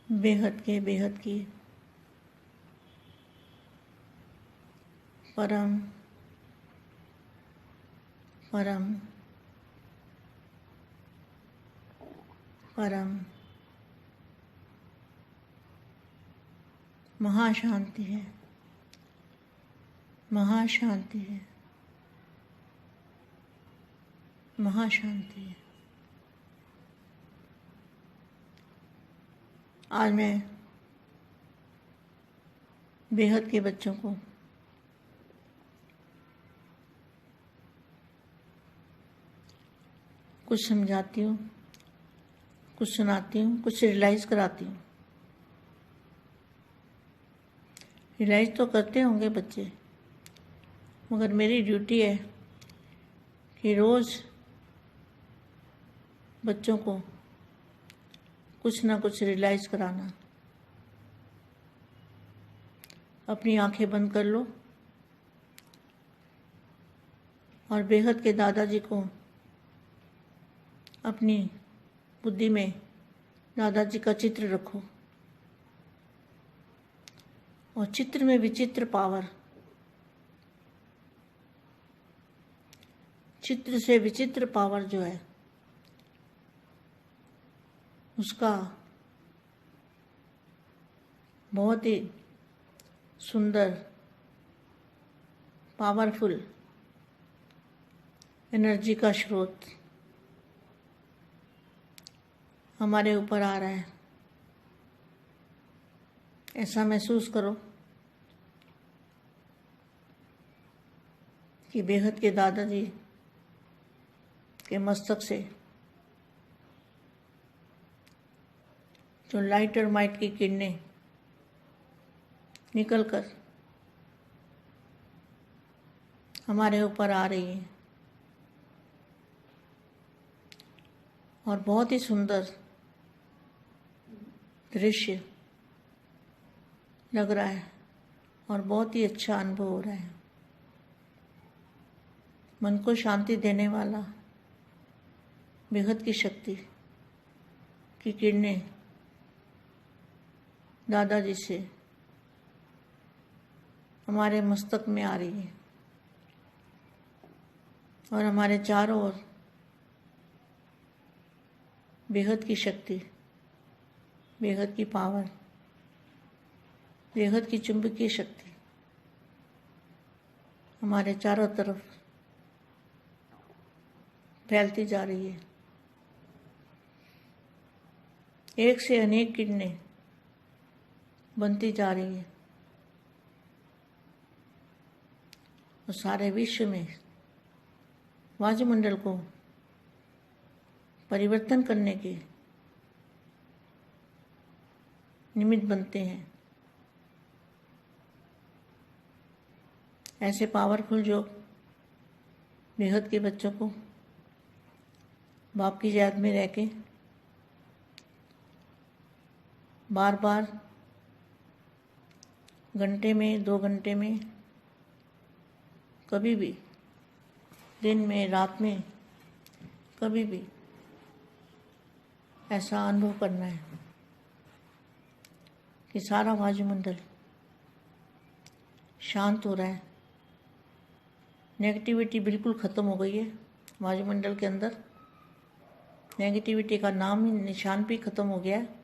बेहद की परम परम परम महाशांति है, महाशांति है, महाशांति है। आज मैं बेहद के बच्चों को कुछ समझाती हूँ, कुछ सुनाती हूँ, कुछ रियलाइज़ कराती हूँ। रियलाइज़ तो करते होंगे बच्चे, मगर मेरी ड्यूटी है कि रोज़ बच्चों को कुछ ना कुछ रियलाइज़ कराना। अपनी आंखें बंद कर लो और बेहद के दादाजी को अपनी बुद्धि में दादाजी का चित्र रखो और चित्र में विचित्र पावर, चित्र से विचित्र पावर जो है उसका बहुत ही सुंदर पावरफुल एनर्जी का स्रोत हमारे ऊपर आ रहा है। ऐसा महसूस करो कि बेहद के दादाजी के मस्तक से जो लाइट और माइट की किरणें निकलकर हमारे ऊपर आ रही हैं और बहुत ही सुंदर दृश्य लग रहा है और बहुत ही अच्छा अनुभव हो रहा है। मन को शांति देने वाला बेहद की शक्ति की किरणें दादाजी से हमारे मस्तक में आ रही है और हमारे चारों ओर बेहद की शक्ति, बेहद की पावर, बेहद की चुंबकीय शक्ति हमारे चारों तरफ फैलती जा रही है। एक से अनेक किरणें बनती जा रही है और सारे विश्व में वायुमंडल को परिवर्तन करने के निमित्त बनते हैं। ऐसे पावरफुल जो बेहद के बच्चों को बाप की याद में रह के बार बार घंटे में, 2 घंटे में, कभी भी दिन में, रात में, कभी भी ऐसा अनुभव करना है कि सारा वायुमंडल शांत हो रहा है। नेगेटिविटी बिल्कुल ख़त्म हो गई है वायुमंडल के अंदर। नेगेटिविटी का नाम ही निशान भी ख़त्म हो गया है।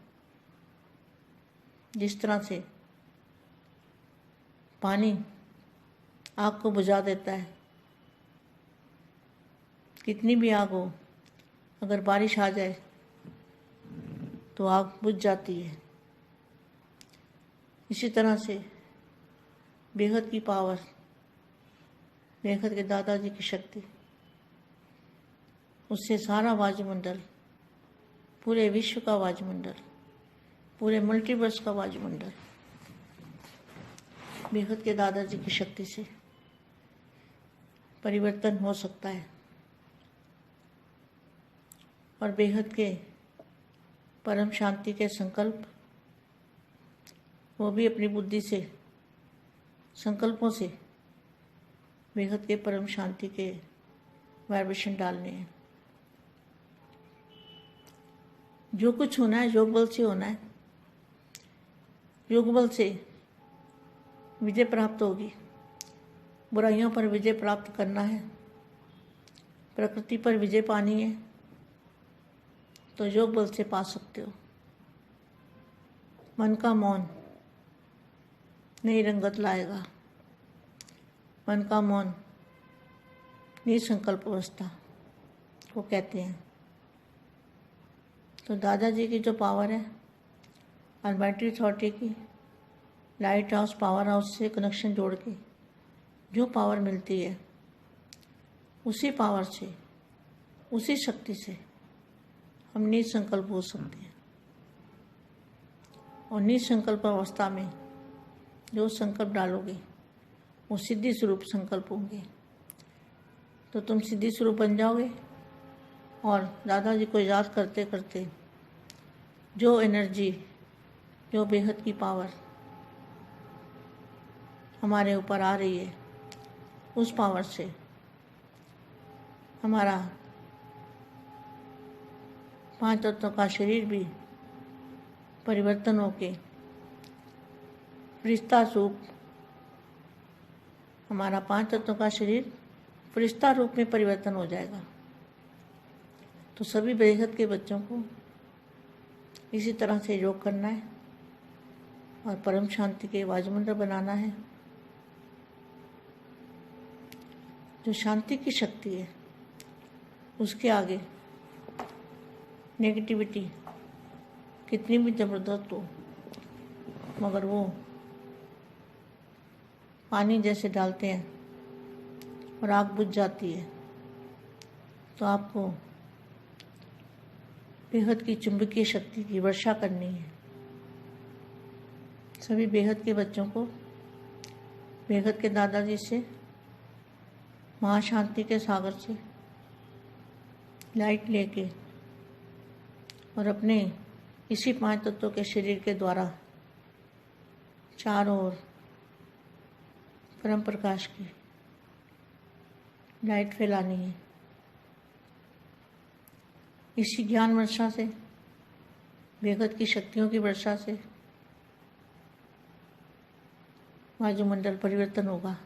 जिस तरह से पानी आग को बुझा देता है, कितनी भी आग हो, अगर बारिश आ जाए तो आग बुझ जाती है। इसी तरह से बेहद की पावर, बेहद के दादाजी की शक्ति, उससे सारा वायुमंडल, पूरे विश्व का वायुमंडल, पूरे मल्टीवर्स का वायुमंडल बेहद के दादाजी की शक्ति से परिवर्तन हो सकता है। और बेहद के परम शांति के संकल्प, वो भी अपनी बुद्धि से, संकल्पों से बेहद के परम शांति के वाइब्रेशन डालने हैं। जो कुछ होना है योग बल से होना है। योग बल से विजय प्राप्त होगी। बुराइयों पर विजय प्राप्त करना है, प्रकृति पर विजय पानी है, तो योग बल से पा सकते हो। मन का मौन नई रंगत लाएगा। मन का मौन निसंकल्प अवस्था को कहते हैं। तो दादाजी की जो पावर है, ऑलमाइटी अथॉरिटी की लाइट हाउस पावर हाउस से कनेक्शन जोड़ के जो पावर मिलती है, उसी पावर से, उसी शक्ति से हम निसंकल्प हो सकते हैं। और निसंकल्प अवस्था में जो संकल्प डालोगे वो सिद्धि स्वरूप संकल्प होंगे। तो तुम सिद्धि स्वरूप बन जाओगे। और दादाजी को याद करते करते जो एनर्जी, जो बेहद की पावर हमारे ऊपर आ रही है, उस पावर से हमारा 5 तत्वों का शरीर भी परिवर्तन होके फरिश्ता रूप, हमारा 5 तत्वों का शरीर फरिश्ता रूप में परिवर्तन हो जाएगा। तो सभी बेहद के बच्चों को इसी तरह से योग करना है और परम शांति के वायुमंडल बनाना है। जो शांति की शक्ति है, उसके आगे नेगेटिविटी कितनी भी ज़बरदस्त हो, मगर वो पानी जैसे डालते हैं और आग बुझ जाती है। तो आपको बेहद की चुंबकीय शक्ति की वर्षा करनी है। सभी बेहद के बच्चों को बेहद के दादाजी से, महाशांति के सागर से लाइट लेके और अपने इसी 5 तत्वों के शरीर के द्वारा चारों ओर परम प्रकाश की लाइट फैलानी है। इसी ज्ञान वर्षा से, बेहद की शक्तियों की वर्षा से वायुमंडल परिवर्तन होगा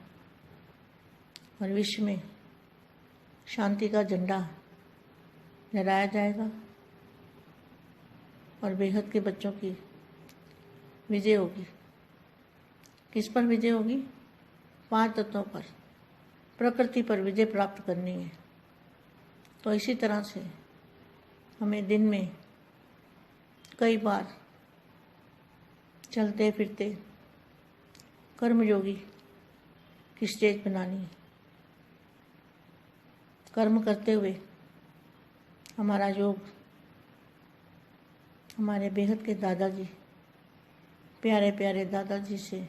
और विश्व में शांति का झंडा लहराया जाएगा और बेहद के बच्चों की विजय होगी। किस पर विजय होगी? 5 तत्वों पर, प्रकृति पर विजय प्राप्त करनी है। तो इसी तरह से हमें दिन में कई बार चलते फिरते कर्मयोगी की स्टेज बनानी है। कर्म करते हुए हमारा योग हमारे बेहद के दादाजी, प्यारे प्यारे दादाजी से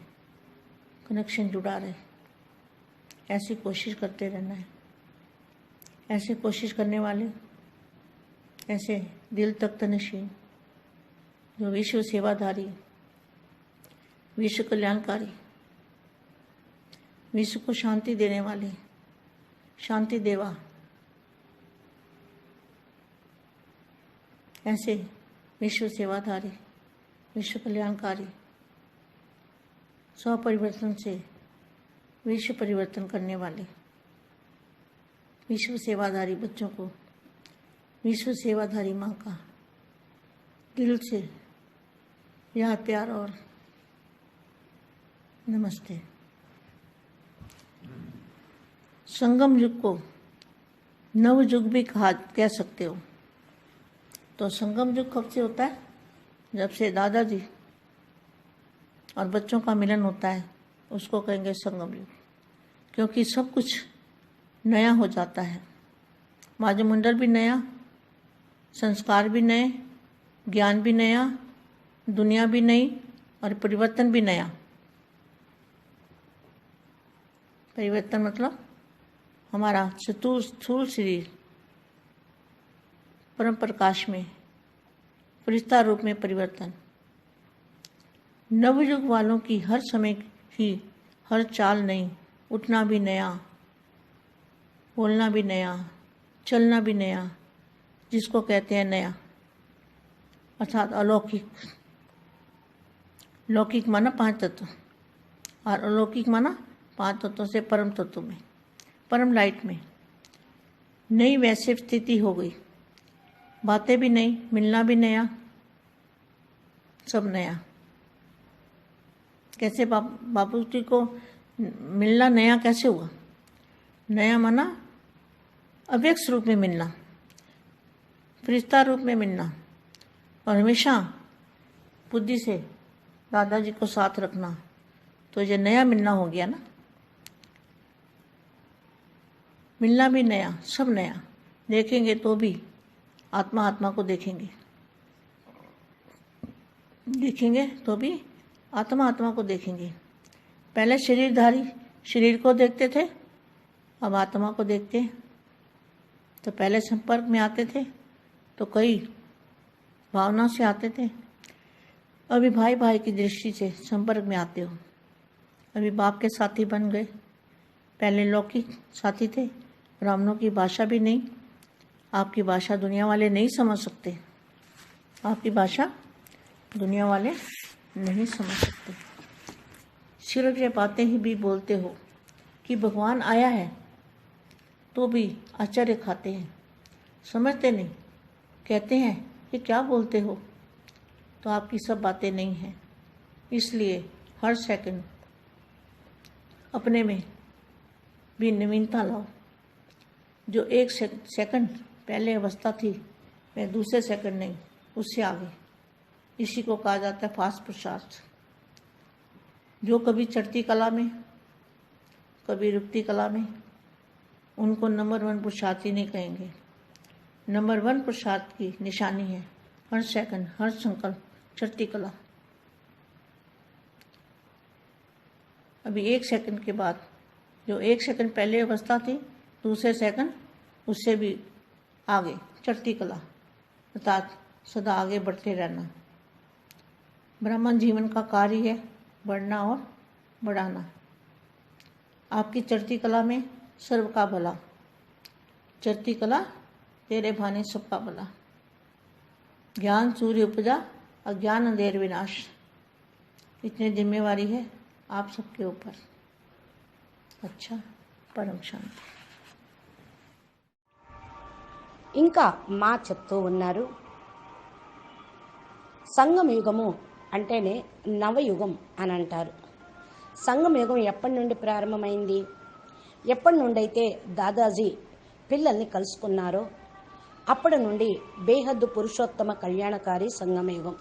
कनेक्शन जुड़ा रहे। ऐसी कोशिश करते रहना है। ऐसे कोशिश करने वाले, ऐसे दिल तख्त नशीन, जो विश्व सेवाधारी, विश्व कल्याणकारी, विश्व को शांति देने वाले, शांति देवा, ऐसे विश्व सेवाधारी, विश्व कल्याणकारी, स्वपरिवर्तन से विश्व परिवर्तन करने वाले विश्व सेवाधारी बच्चों को विश्व सेवाधारी माँ का दिल से याद, प्यार और नमस्ते। संगम युग को नव युग भी कह सकते हो। तो संगम युग कब से होता है? जब से दादाजी और बच्चों का मिलन होता है, उसको कहेंगे संगम युग। क्योंकि सब कुछ नया हो जाता है, वायुमंडल भी नया, संस्कार भी नए, ज्ञान भी नया, दुनिया भी नई और परिवर्तन भी नया। परिवर्तन मतलब हमारा स्थूल शरीर परम प्रकाश में फरिश्ता रूप में परिवर्तन। नवयुग वालों की हर समय की हर चाल नई, उठना भी नया, बोलना भी नया, चलना भी नया, जिसको कहते हैं नया, अर्थात अलौकिक। लौकिक माना 5 तत्व और अलौकिक माना 5 तत्वों से परम तत्व में, परम लाइट में नई वैसे स्थिति हो गई। बातें भी नई, मिलना भी नया, सब नया। कैसे बापू जी को मिलना नया कैसे हुआ? नया माना अव्यक्त रूप में मिलना, फरिश्ता रूप में मिलना, और हमेशा बुद्धि से दादाजी को साथ रखना। तो ये नया मिलना हो गया ना। मिलना भी नया, सब नया। देखेंगे तो भी आत्मा आत्मा को देखेंगे, देखेंगे तो भी आत्मा आत्मा को देखेंगे। पहले शरीरधारी शरीर को देखते थे, अब आत्मा को देखते हैं। तो पहले संपर्क में आते थे तो कई भावना से आते थे, अभी भाई भाई की दृष्टि से संपर्क में आते हो। अभी बाप के साथी बन गए। पहले लौकिक साथी थे, ब्राह्मणों की भाषा भी नहीं। आपकी भाषा दुनिया वाले नहीं समझ सकते, आपकी भाषा दुनिया वाले नहीं समझ सकते। सिर्फ ये बातें ही भी बोलते हो कि भगवान आया है, तो भी आश्चर्य खाते हैं, समझते नहीं। कहते हैं कि क्या बोलते हो, तो आपकी सब बातें नहीं हैं। इसलिए हर सेकंड अपने में भी नवीनता लाओ। जो एक सेकंड पहले अवस्था थी, वह दूसरे सेकंड नहीं, उससे आगे। इसी को कहा जाता है फास्ट पुरुषार्थ। जो कभी चढ़ती कला में, कभी रुकती कला में, उनको नंबर 1 पुरुषार्थी नहीं कहेंगे। नंबर 1 पुरुषार्थ की निशानी है हर सेकंड, हर संकल्प, चढ़ती कला। अभी 1 सेकंड के बाद, जो 1 सेकंड पहले अवस्था थी, दूसरे सेकंड उससे भी आगे, चढ़ती कला, अर्थात सदा आगे बढ़ते रहना। ब्राह्मण जीवन का कार्य है बढ़ना और बढ़ाना। आपकी चढ़ती कला में सर्व का भला, चढ़ती कला तेरे भाने सबका भला। ज्ञान सूर्य उपजा, अज्ञान अंधेर विनाश। इतनी जिम्मेवारी है आप सबके ऊपर। अच्छा, परम शांति। ఇంకా మా చెప్తూ ఉన్నారు, సంగమయుగము అంటేనే నవయుగం అని అంటారు. సంగమయుగం ఎప్పటి నుండి ప్రారంభమైంది? ఎప్పటి నుండి అయితే దాదాజీ పిల్లల్ని కలుసుకున్నారో అప్పటి నుండి బేహద్దు పురుషోత్తమ కళ్యాణకారి సంగమయుగం.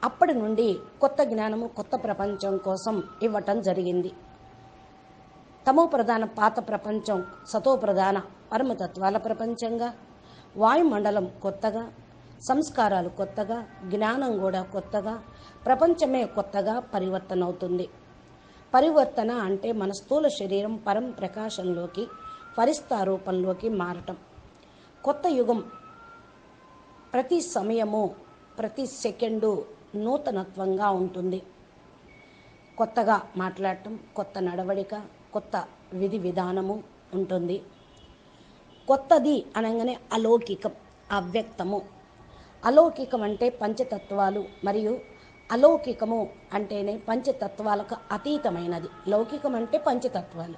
అప్పటి నుండి కొత్త జ్ఞానము, కొత్త ప్రపంచం కోసం ఇవ్వటం జరిగింది. తమో ప్రధాన పాత ప్రపంచం సతో ప్రధాన పరమతత్వాల ప్రపంచంగా, వాయుమండలం కొత్తగా, సంస్కారాలు కొత్తగా, జ్ఞానం కూడా కొత్తగా, ప్రపంచమే కొత్తగా పరివర్తన అవుతుంది. పరివర్తన అంటే మన స్థూల శరీరం పరం ప్రకాశంలోకి, ఫరిస్తా రూపంలోకి మారటం. కొత్త యుగం ప్రతి సమయము, ప్రతి సెకండు నూతనత్వంగా ఉంటుంది. కొత్తగా మాట్లాడటం, కొత్త నడవడిక, కొత్త విధి విధానము ఉంటుంది. కొత్తది అనగానే అలౌకికం, అవ్యక్తము. అలౌకికం అంటే పంచతత్వాలు, మరియు అలౌకికము అంటేనే పంచతత్వాలకు అతీతమైనది. లౌకికం అంటే పంచతత్వాలు,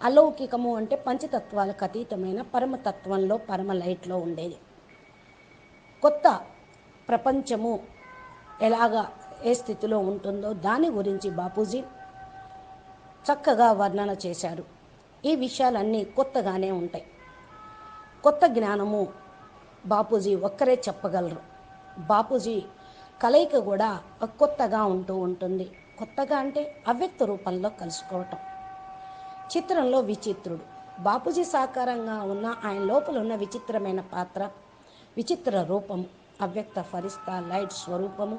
అలౌకికము అంటే పంచతత్వాలకు అతీతమైన పరమతత్వంలో, పరమ లైట్లో ఉండేది. కొత్త ప్రపంచము ఎలాగా, ఏ స్థితిలో ఉంటుందో దాని గురించి బాపూజీ చక్కగా వర్ణన చేశారు. ఈ విషయాలన్నీ కొత్తగానే ఉంటాయి. కొత్త జ్ఞానము బాపూజీ ఒక్కరే చెప్పగలరు. బాపూజీ కలయిక కూడా కొత్తగా ఉంటూ ఉంటుంది. కొత్తగా అంటే అవ్యక్త రూపంలో కలుసుకోవటం. చిత్రంలో విచిత్రుడు బాపూజీ సాకారంగా ఉన్న ఆయన లోపల ఉన్న విచిత్రమైన పాత్ర, విచిత్ర రూపము, అవ్యక్త ఫరిస్తా లైట్ స్వరూపము,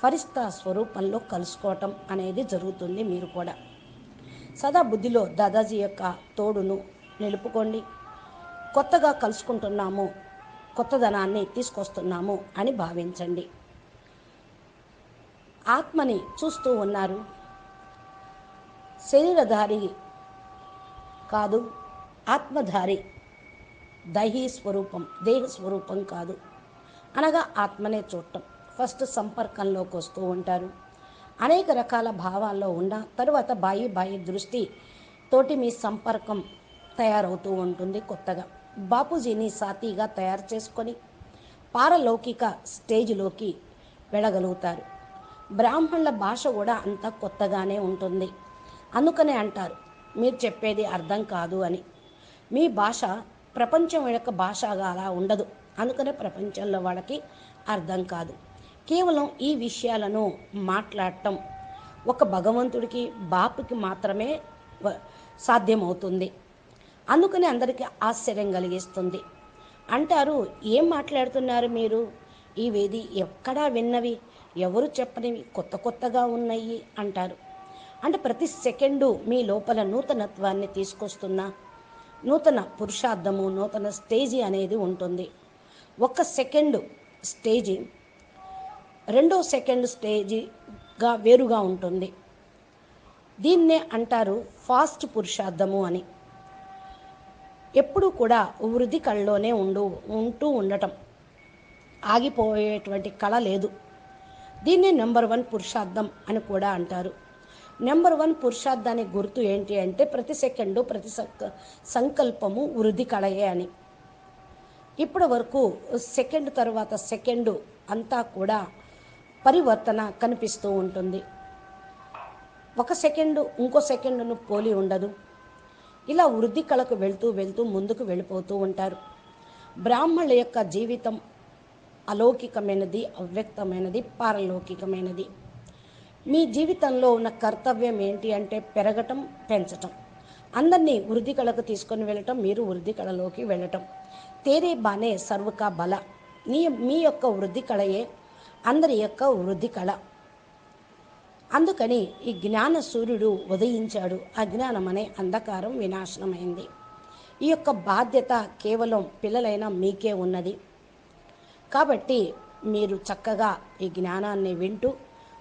ఫరిస్తా స్వరూపంలో కలుసుకోవటం అనేది జరుగుతుంది. మీరు కూడా సదా బుద్ధిలో దాదాజీ యొక్క తోడును నిలుపుకోండి. కొత్తగా కలుసుకుంటున్నాము, కొత్తదనాన్ని తీసుకొస్తున్నాము అని భావించండి. ఆత్మని చూస్తూ ఉన్నారు. శరీరధారి కాదు, ఆత్మధారి, దైహీ స్వరూపం, దేహ స్వరూపం కాదు అనగా ఆత్మనే చూడటం. ఫస్ట్ సంపర్కంలోకి వస్తూ ఉంటారు. అనేక రకాల భావాల్లో ఉన్న తరువాత బాయి దృష్టి తోటి మీ సంపర్కం తయారవుతూ ఉంటుంది. కొత్తగా బాపూజీని సాతిగా తయారు చేసుకొని పారలౌకిక స్టేజ్లోకి వెళ్ళగలుగుతారు. బ్రాహ్మణుల భాష కూడా అంత కొత్తగానే ఉంటుంది. అందుకనే అంటారు మీరు చెప్పేది అర్థం కాదు అని. మీ భాష ప్రపంచం యొక్క భాషగా అలా ఉండదు. అందుకనే ప్రపంచంలో వాళ్ళకి అర్థం కాదు. కేవలం ఈ విషయాలను మాట్లాడటం ఒక భగవంతుడికి బాపుకి మాత్రమే సాధ్యమవుతుంది. అందుకని అందరికీ ఆశ్చర్యం కలిగిస్తుంది. అంటారు ఏం మాట్లాడుతున్నారు మీరు, ఇవేది ఎక్కడా విన్నవి, ఎవరు చెప్పనివి, కొత్తగా ఉన్నాయి అంటారు. అంటే ప్రతి సెకండు మీ లోపల నూతనత్వాన్ని తీసుకొస్తున్న నూతన పురుషార్థము, నూతన స్టేజీ అనేది ఉంటుంది. ఒక సెకండు స్టేజీ రెండో సెకండ్ స్టేజీగా వేరుగా ఉంటుంది. దీన్నే అంటారు ఫాస్ట్ పురుషార్థము అని. ఎప్పుడూ కూడా వృద్ధి కళలోనే ఉంటూ ఉండటం, ఆగిపోయేటువంటి కళ లేదు. దీన్నే నెంబర్ 1 పురుషార్థం అని కూడా అంటారు. నెంబర్ 1 పురుషార్థానికి గుర్తు ఏంటి అంటే ప్రతి సెకండు ప్రతి సంకల్పము వృద్ధి కళయే అని. ఇప్పటి వరకు సెకండ్ తర్వాత సెకండు అంతా కూడా పరివర్తన కనిపిస్తూ ఉంటుంది. ఒక సెకండు ఇంకో సెకండును పోలి ఉండదు. ఇలా వృద్ధి కళకు వెళ్తూ ముందుకు వెళ్ళిపోతూ ఉంటారు. బ్రాహ్మణుల యొక్క జీవితం అలౌకికమైనది, అవ్యక్తమైనది, పారలౌకికమైనది. మీ జీవితంలో ఉన్న కర్తవ్యం ఏంటి అంటే పెరగటం, పెంచటం, అందరినీ వృద్ధి కళకు తీసుకొని వెళ్ళటం, మీరు వృద్ధి కళలోకి వెళ్ళటం. తేరే బానే సర్వకా బల. మీ యొక్క వృద్ధి కళయే అందరి యొక్క వృద్ధి కళ. అందుకని ఈ జ్ఞాన సూర్యుడు ఉదయించాడు. అజ్ఞానం అనే అంధకారం వినాశనమైంది. ఈ యొక్క బాధ్యత కేవలం పిల్లలైన మీకే ఉన్నది. కాబట్టి మీరు చక్కగా ఈ జ్ఞానాన్ని వింటూ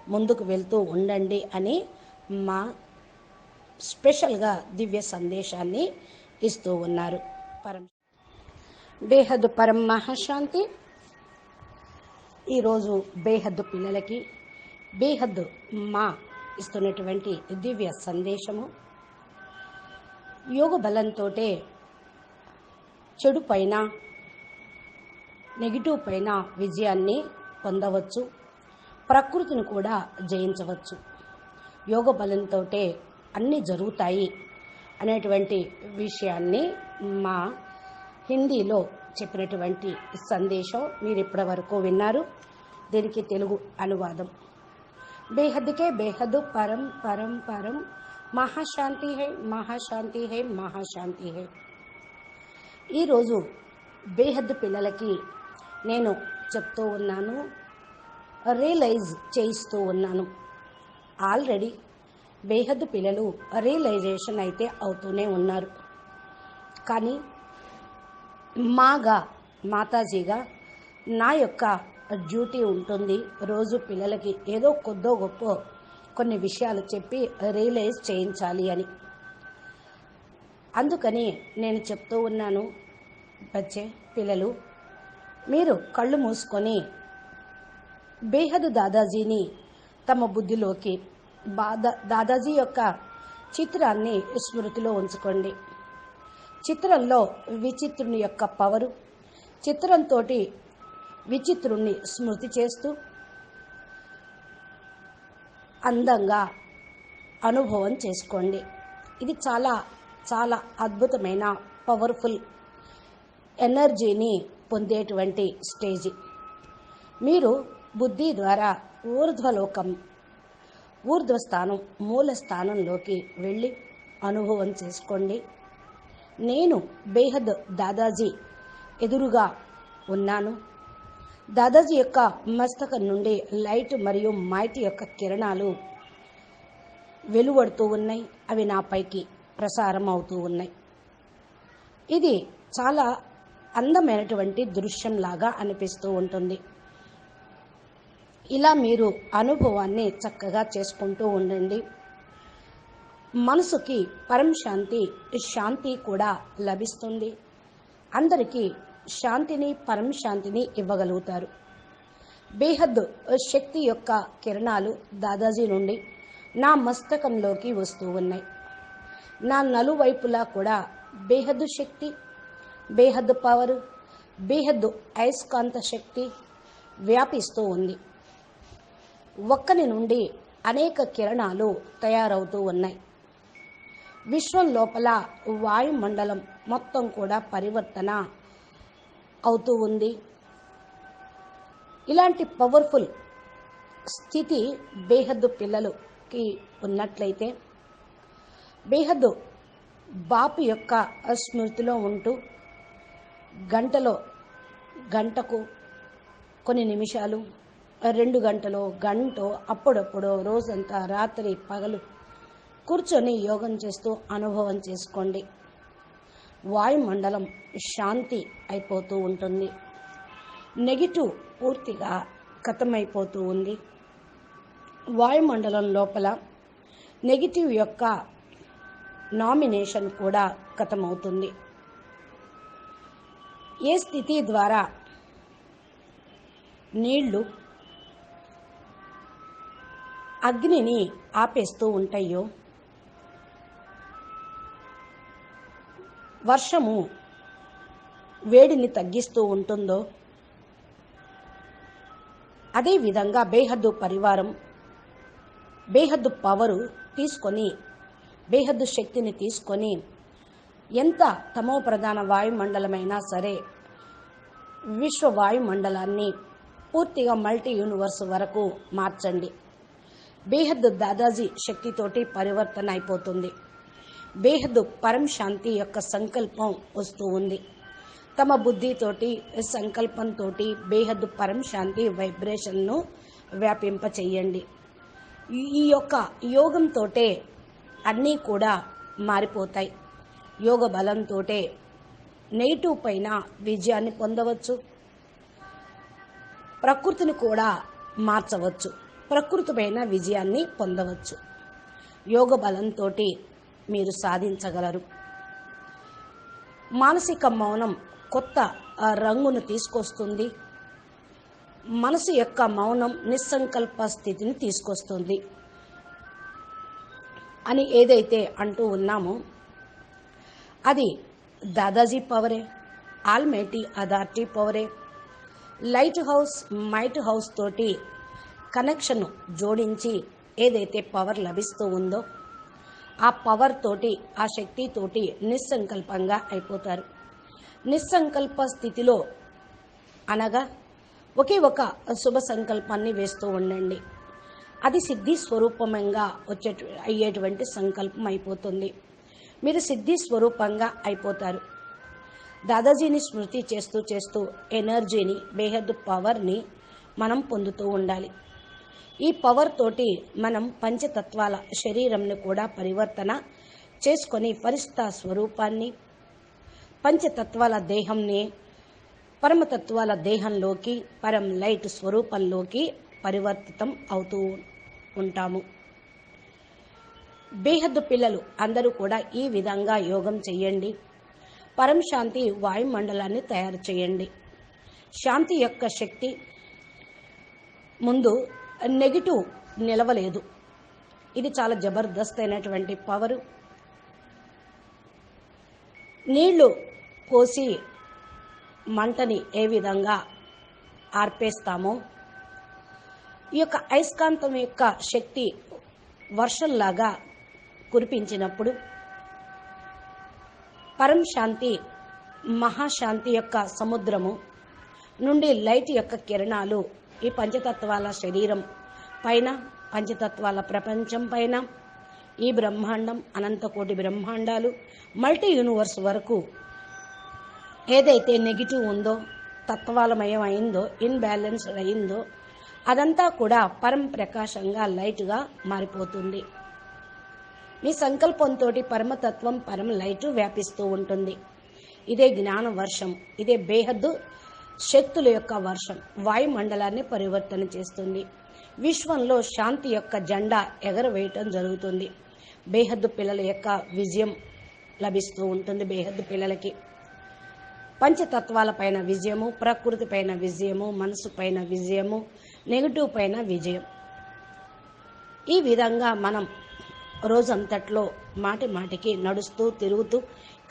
ముందుకు వెళ్తూ ఉండండి అని మా స్పెషల్గా దివ్య సందేశాన్ని ఇస్తూ ఉన్నారు. బేహద్ పరం మహాశాంతి. ఈరోజు బేహద్దు పిల్లలకి బేహద్దు మా ఇస్తున్నటువంటి దివ్య సందేశము, యోగ బలంతో చెడు పైన, నెగిటివ్ పైన విజయాన్ని పొందవచ్చు, ప్రకృతిని కూడా జయించవచ్చు. యోగ బలంతో అన్నీ జరుగుతాయి అనేటువంటి విషయాన్ని మా హిందీలో చెప్పినటువంటి సందేశం మీరు ఇప్పటి వరకు విన్నారు. దీనికి తెలుగు అనువాదం. బేహద్కే బేహద్ పరం పరం పరం మహాశాంతి హై, మహాశాంతి హై, మహాశాంతి హై. ఈరోజు బేహద్ పిల్లలకి నేను చెప్తూ ఉన్నాను, రియలైజ్ చేయిస్తూ ఉన్నాను. ఆల్రెడీ బేహద్ పిల్లలు రియలైజేషన్ అయితే అవుతూనే ఉన్నారు. కానీ మాతాజీగా నా యొక్క డ్యూటీ ఉంటుంది రోజు పిల్లలకి ఏదో కొద్దో గొప్ప కొన్ని విషయాలు చెప్పి రియలైజ్ చేయించాలి అని. అందుకని నేను చెప్తూ ఉన్నాను, బచ్చే పిల్లలు మీరు కళ్ళు మూసుకొని బేహద్ దాదాజీని తమ బుద్ధిలోకి, దాదాజీ యొక్క చిత్రాన్ని స్మృతిలో ఉంచుకోండి. చిత్రంలో విచిత్రుని యొక్క పవరు, చిత్రంతో విచిత్రుణ్ణి స్మృతి చేస్తూ అందంగా అనుభవం చేసుకోండి. ఇది చాలా చాలా అద్భుతమైన పవర్ఫుల్ ఎనర్జీని పొందేటువంటి స్టేజి. మీరు బుద్ధి ద్వారా ఊర్ధ్వస్థానం, మూల స్థానంలోకి వెళ్ళి అనుభవం చేసుకోండి. నేను బేహద్ దాదాజీ ఎదురుగా ఉన్నాను. దాదాజీ యొక్క మస్తకం నుండి లైట్ మరియు మైట్ యొక్క కిరణాలు వెలువడుతూ ఉన్నాయి. అవి నాపైకి ప్రసారం అవుతూ ఉన్నాయి. ఇది చాలా అందమైనటువంటి దృశ్యంలాగా అనిపిస్తూ ఉంటుంది. ఇలా మీరు అనుభవాన్ని చక్కగా చేసుకుంటూ ఉండండి. మనసుకి పరం శాంతి కూడా లభిస్తుంది. అందరికీ శాంతిని, పరం శాంతిని ఇవ్వగలుగుతారు. బేహద్ శక్తి యొక్క కిరణాలు దాదాజీ నుండి నా మస్తకంలోకి వస్తూ ఉన్నాయి. నా నలువైపులా కూడా బేహద్ శక్తి, బేహద్ పవర్, బేహద్ అయస్కాంత శక్తి వ్యాపిస్తూ ఉంది. ఒక్కని నుండి అనేక కిరణాలు తయారవుతూ ఉన్నాయి. విశ్వం లోపల వాయుమండలం మొత్తం కూడా పరివర్తన అవుతూ ఉంది. ఇలాంటి పవర్ఫుల్ స్థితి బేహద్దు పిల్లలకి ఉన్నట్లయితే బేహద్దు బాపు యొక్క స్మృతిలో ఉంటూ గంటకు కొన్ని నిమిషాలు, 2 గంటలో, గంటో, అప్పుడప్పుడు రోజంతా రాత్రి పగలు కూర్చొని యోగం చేస్తూ అనుభవం చేసుకోండి. వాయుమండలం శాంతి అయిపోతూ ఉంటుంది. నెగిటివ్ పూర్తిగా ఖతమైపోతూ ఉంది. వాయుమండలం లోపల నెగిటివ్ యొక్క నామినేషన్ కూడా ఖతమవుతుంది. ఏ స్థితి ద్వారా నీళ్లు అగ్నిని ఆపేస్తూ ఉంటాయో, వర్షము వేడిని తగ్గిస్తూ ఉంటుందో, అదేవిధంగా బేహద్దు పరివారం బేహద్దు పవరు తీసుకొని, బేహద్దు శక్తిని తీసుకొని ఎంత తమో ప్రధాన వాయుమండలమైనా సరే విశ్వ వాయుమండలాన్ని పూర్తిగా మల్టీ యూనివర్స్ వరకు మార్చండి. బేహద్దు దాదాజీ శక్తితోటి పరివర్తన అయిపోతుంది. బేహద్దు పరం శాంతి యొక్క సంకల్పం వస్తూ ఉంది. తమ బుద్ధితోటి, సంకల్పంతో బేహద్దు పరం శాంతి వైబ్రేషన్ను వ్యాపింప చెయ్యండి. ఈ యొక్క యోగంతో అన్నీ కూడా మారిపోతాయి. యోగ బలంతో నెగిటివ్ పైన విజయాన్ని పొందవచ్చు. ప్రకృతిని కూడా మార్చవచ్చు. ప్రకృతి పైన విజయాన్ని పొందవచ్చు. యోగ బలంతో మీరు సాధించగలరు. మానసిక మౌనం కొత్త రంగును తీసుకొస్తుంది. మనసు యొక్క మౌనం నిస్సంకల్ప స్థితిని తీసుకొస్తుంది అని ఏదైతే అంటూ ఉన్నామో అది దాదాజీ పవరే, ఆల్మైటీ అథారిటీ పవరే. లైట్ హౌస్, మైట్ హౌస్ తోటి కనెక్షన్ జోడించి ఏదైతే పవర్ లభిస్తూ ఉందో ఆ పవర్ తోటి, ఆ శక్తితోటి నిస్సంకల్పంగా అయిపోతారు. నిస్సంకల్ప స్థితిలో అనగా ఒకే ఒక శుభ సంకల్పాన్ని వేస్తూ ఉండండి. అది సిద్ధి స్వరూపంగా అయ్యేటువంటి సంకల్పం అయిపోతుంది. మీరు సిద్ధి స్వరూపంగా అయిపోతారు. దాదాజీని స్మృతి చేస్తూ చేస్తూ ఎనర్జీని, బేహద్దు పవర్ని మనం పొందుతూ ఉండాలి. ఈ పవర్ తోటి మనం పంచతత్వాల శరీరంని కూడా పరివర్తన చేసుకొని ఫరిష్తా స్వరూపాన్ని, పంచతత్వాల దేహంని పరమతత్వాల దేహంలోకి, పరం లైట్ స్వరూపంలోకి పరివర్తితం అవుతూ ఉంటాము. బేహద్దు పిల్లలు అందరూ కూడా ఈ విధంగా యోగం చెయ్యండి. పరం శాంతి వాయుమండలాన్ని తయారు చేయండి. శాంతి యొక్క శక్తి ముందు నెగిటివ్ నిలవలేదు. ఇది చాలా జబర్దస్త్ అయినటువంటి పవరు. నీళ్లు పోసి మంటని ఏ విధంగా ఆర్పేస్తామో ఈ యొక్క అయస్కాంతం యొక్క శక్తి వర్షంలాగా కురిపించినప్పుడు పరం శాంతి, మహాశాంతి యొక్క సముద్రము నుండి లైట్ యొక్క కిరణాలు ఈ పంచతత్వాల శరీరం పైన, పంచతత్వాల ప్రపంచం పైన, ఈ బ్రహ్మాండం, అనంతకోటి బ్రహ్మాండాలు, మల్టీ యూనివర్స్ వరకు ఏదైతే నెగిటివ్ ఉందో, తత్వాలమయం అయిందో, ఇన్బ్యాలెన్స్ అయిందో అదంతా కూడా పరం ప్రకాశంగా లైట్గా మారిపోతుంది. మీ సంకల్పంతో పరమతత్వం, పరం లైటు వ్యాపిస్తూ ఉంటుంది. ఇదే జ్ఞాన వర్షం, ఇదే బేహద్దు శక్తుల యొక్క వర్షం వాయుమండలాన్ని పరివర్తన చేస్తుంది. విశ్వంలో శాంతి యొక్క జెండా ఎగరవేయటం జరుగుతుంది. బేహద్దు పిల్లల యొక్క విజయం లభిస్తూ ఉంటుంది. బేహద్దు పిల్లలకి పంచతత్వాలపైన విజయము, ప్రకృతి పైన విజయము, మనసు పైన విజయము, నెగిటివ్ పైన విజయం. ఈ విధంగా మనం రోజంతట్లో మాటి మాటికి నడుస్తూ తిరుగుతూ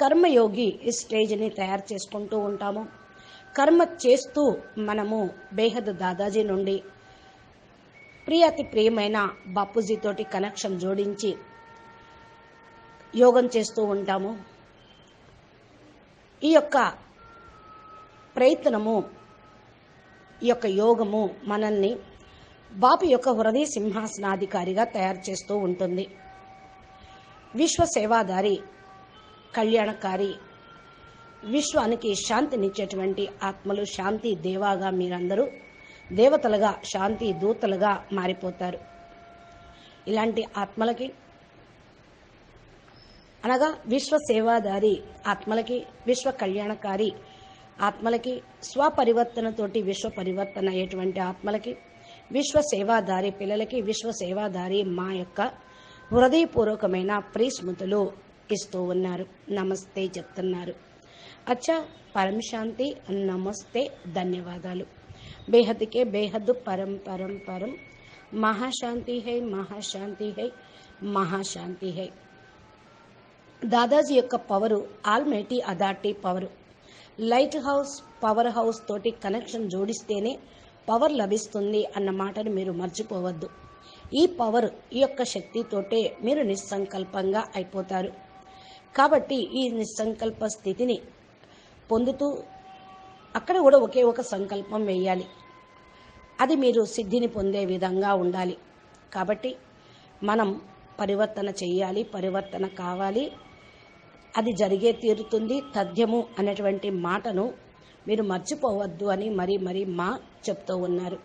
కర్మయోగి ఈ స్టేజ్ని తయారు చేసుకుంటూ ఉంటాము. కర్మ చేస్తూ మనము బేహద్ దాదాజీ నుండి అతి ప్రియమైన బాపూజీతోటి కనెక్షన్ జోడించి యోగం చేస్తూ ఉంటాము. ఈ యొక్క ప్రయత్నము, ఈ యొక్క యోగము మనల్ని బాపు యొక్క హృదయ సింహాసనాధికారిగా తయారు చేస్తూ ఉంటుంది. విశ్వ సేవాదారి, కళ్యాణకారి, విశ్వానికి శాంతినిచ్చేటువంటి ఆత్మలు, శాంతి దేవాగా మీరందరూ దేవతలుగా, శాంతి దూతలుగా మారిపోతారు. ఇలాంటి ఆత్మలకి అనగా విశ్వ సేవాదారి ఆత్మలకి, విశ్వ కళ్యాణకారి ఆత్మలకి, స్వపరివర్తనతోటి విశ్వ పరివర్తన అయ్యేటువంటి ఆత్మలకి, విశ్వ సేవాదారి పిల్లలకి, విశ్వ సేవాదారి మా యొక్క హృదయపూర్వకమైన ప్రీస్మృతులు ఇస్తూ ఉన్నారు. నమస్తే చెప్తున్నారు. అచ్చా, పరం శాంతి, నమస్తే, ధన్యవాదాలు. బేహద్కే బేహద్ పరం పరం పరం. మహాశాంతి హై, మహాశాంతి హై, మహాశాంతి హై. దాదాజీ యొక్క power almighty authority power. Light house, power house తోటి కనెక్షన్ జోడిస్తేనే పవర్ లభిస్తుంది అన్న మాటను మీరు మర్చిపోవద్దు. ఈ పవర్, ఈ యొక్క శక్తితోటే మీరు నిస్సంకల్పంగా అయిపోతారు. కాబట్టి ఈ నిస్సంకల్ప స్థితిని పొందుతూ అక్కడ కూడా ఒకే ఒక సంకల్పం వేయాలి. అది మీరు సిద్ధిని పొందే విధంగా ఉండాలి. కాబట్టి మనం పరివర్తన చెయ్యాలి, పరివర్తన కావాలి, అది జరిగే తీరుతుంది. తథ్యము అనేటువంటి మాటను మీరు మర్చిపోవద్దు అని మరీ మా చెప్తూ ఉన్నారు.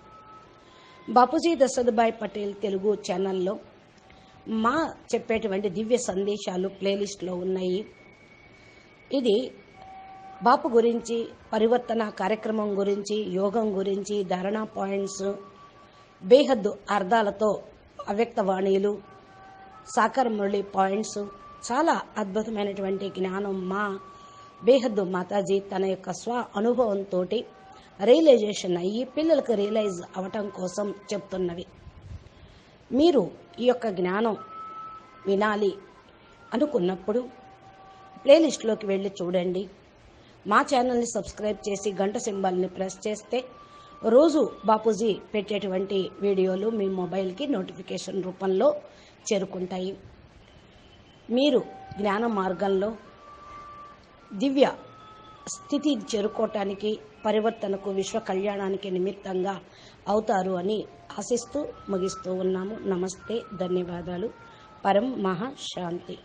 బాపూజీ దశరథభాయ్ పటేల్ తెలుగు ఛానల్లో మా చెప్పేటువంటి దివ్య సందేశాలు ప్లేలిస్ట్లో ఉన్నాయి. ఇది బాపు గురించి, పరివర్తన కార్యక్రమం గురించి, యోగం గురించి, ధారణా పాయింట్స్, బేహద్దు అర్థాలతో అవ్యక్తవాణీలు, సాకార మురళి పాయింట్స్, చాలా అద్భుతమైనటువంటి జ్ఞానం మా బేహద్దు మాతాజీ తన యొక్క స్వ అనుభవంతో రియలైజేషన్ అయ్యి పిల్లలకు రియలైజ్ అవటం కోసం చెప్తున్నవి. మీరు ఈ యొక్క జ్ఞానం వినాలి అనుకున్నప్పుడు ప్లేలిస్ట్లోకి వెళ్ళి చూడండి. మా ఛానల్ని సబ్స్క్రైబ్ చేసి గంట సింబల్ని ప్రెస్ చేస్తే రోజు బాపూజీ పెట్టేటువంటి వీడియోలు మీ మొబైల్కి నోటిఫికేషన్ రూపంలో చేరుకుంటాయి. మీరు జ్ఞాన మార్గంలో దివ్య స్థితి చేరుకోవటానికి, పరివర్తనకు, విశ్వ కళ్యాణానికి నిమిత్తంగా అవుతారు అని ఆశిస్తూ ముగిస్తూ ఉన్నాము. నమస్తే, ధన్యవాదాలు. పరం మహాశాంతి.